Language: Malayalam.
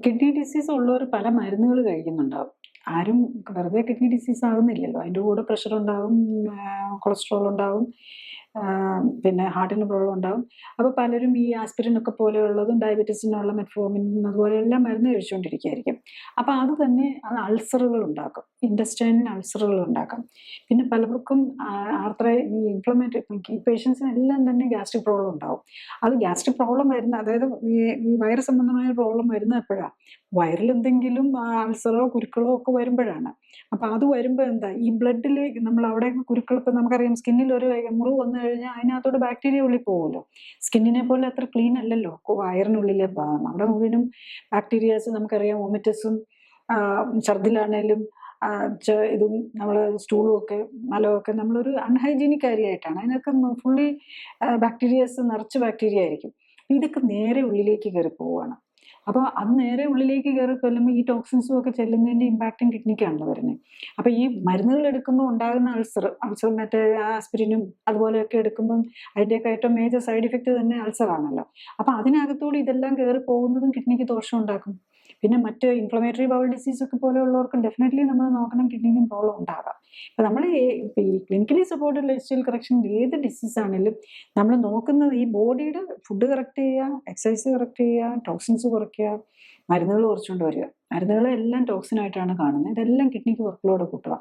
കിഡ്നി ഡിസീസ് ഉള്ളവർ പല മരുന്നുകൾ കഴിക്കുന്നുണ്ടാവും. ആരും വെറുതെ കിഡ്നി ഡിസീസ് ആകുന്നില്ലല്ലോ. അതിൻ്റെ കൂടെ പ്രഷർ ഉണ്ടാകും, കൊളസ്ട്രോൾ ഉണ്ടാകും, പിന്നെ ഹാർട്ടിന് പ്രോബ്ലം ഉണ്ടാകും. അപ്പോൾ പലരും ഈ ആസ്പിരിൻ ഒക്കെ പോലെയുള്ളതും ഡയബറ്റീസിനുള്ള മെറ്റ്ഫോർമിൻ അതുപോലെയെല്ലാം മരുന്ന് കഴിച്ചുകൊണ്ടിരിക്കുകയായിരിക്കും. അപ്പോൾ അത് തന്നെ അത് അൾസറുകൾ ഉണ്ടാക്കും, ഇൻറ്റസ്റ്റൈനിൽ അൾസറുകൾ ഉണ്ടാക്കാം. പിന്നെ പലർക്കും ഈ ഈ പേഷ്യൻസിനെല്ലാം തന്നെ ഗ്യാസ്ട്രിക് പ്രോബ്ലം ഉണ്ടാവും. അത് ഗ്യാസ്ട്രിക് പ്രോബ്ലം വരുന്ന അതായത് ഈ വയറ് സംബന്ധമായ പ്രോബ്ലം വരുന്നത് എപ്പോഴാണ്? വയറിൽ എന്തെങ്കിലും അൾസറോ കുരുക്കളോ ഒക്കെ വരുമ്പോഴാണ്. അപ്പം അത് വരുമ്പോൾ എന്താ ഈ ബ്ലഡിലേക്ക് നമ്മൾ അവിടെ കുരുക്കൾ, ഇപ്പം നമുക്കറിയാം സ്കിന്നിൽ ഒരു മുറിവ് വന്നു കഴിഞ്ഞാൽ അതിനകത്തോട്ട് ബാക്ടീരിയ ഉള്ളിൽ പോകുമല്ലോ. സ്കിന്നിനെ പോലെ അത്ര ക്ലീൻ അല്ലല്ലോ വയറിനുള്ളിലെ ഭാഗം. അവിടെ മുഴുവനും ബാക്ടീരിയാസ് നമുക്കറിയാം. വോമിറ്റസും ഛർദിലാണേലും ഇതും നമ്മൾ സ്റ്റൂളും ഒക്കെ മലമൊക്കെ നമ്മളൊരു അൺഹൈജീനിക് കാര്യമായിട്ടാണ്. അതിനൊക്കെ ഫുള്ളി ബാക്ടീരിയാസ് നിറച്ച് ബാക്ടീരിയ ആയിരിക്കും. ഇതൊക്കെ നേരെ ഉള്ളിലേക്ക് കയറി പോവുകയാണ്. അപ്പോൾ അത് നേരെ ഉള്ളിലേക്ക് കയറി ചെല്ലുമ്പോൾ ഈ ടോക്സിൻസും ഒക്കെ ചെല്ലുന്നതിൻ്റെ ഇമ്പാക്റ്റും കിഡ്നിക്കാണല്ലോ വരുന്നത്. അപ്പോൾ ഈ മരുന്നുകൾ എടുക്കുമ്പോൾ ഉണ്ടാകുന്ന അൾസർ മറ്റേ ആസ്പിരിനും അതുപോലെയൊക്കെ എടുക്കുമ്പം അതിൻ്റെയൊക്കെ ഏറ്റവും മേജർ സൈഡ് ഇഫക്റ്റ് തന്നെ അൾസറാണല്ലോ. അപ്പോൾ അതിനകത്തൂടെ ഇതെല്ലാം കയറി പോകുന്നതും കിഡ്നിക്ക് ദോഷം ഉണ്ടാക്കും. പിന്നെ മറ്റ് ഇൻഫ്ലമേറ്ററി ബൗൾ ഡിസീസ് ഒക്കെ പോലെയുള്ളവർക്കും ഡെഫിനറ്റ്ലി നമ്മൾ നോക്കണം, കിഡ്നിക്കും പ്രോബ്ലം ഉണ്ടാകാം. അപ്പോൾ നമ്മൾ ഈ clinically supported life style correction ഏത് ഡിസീസ് ആണെങ്കിലും നമ്മൾ നോക്കുന്നത് ഈ ബോഡിയുടെ ഫുഡ് കറക്റ്റ് ചെയ്യുക, എക്സസൈസ് കറക്റ്റ് ചെയ്യുക, ടോക്സിൻസ് കുറയ്ക്കുക, മരുന്നുകൾ കുറച്ചുകൊണ്ട് വരിക. മരുന്നുകളെല്ലാം ടോക്സിനായിട്ടാണ് കാണുന്നത്. ഇതെല്ലാം കിഡ്നിക്ക് വർക്ക് ലോഡ് കൂട്ടുക.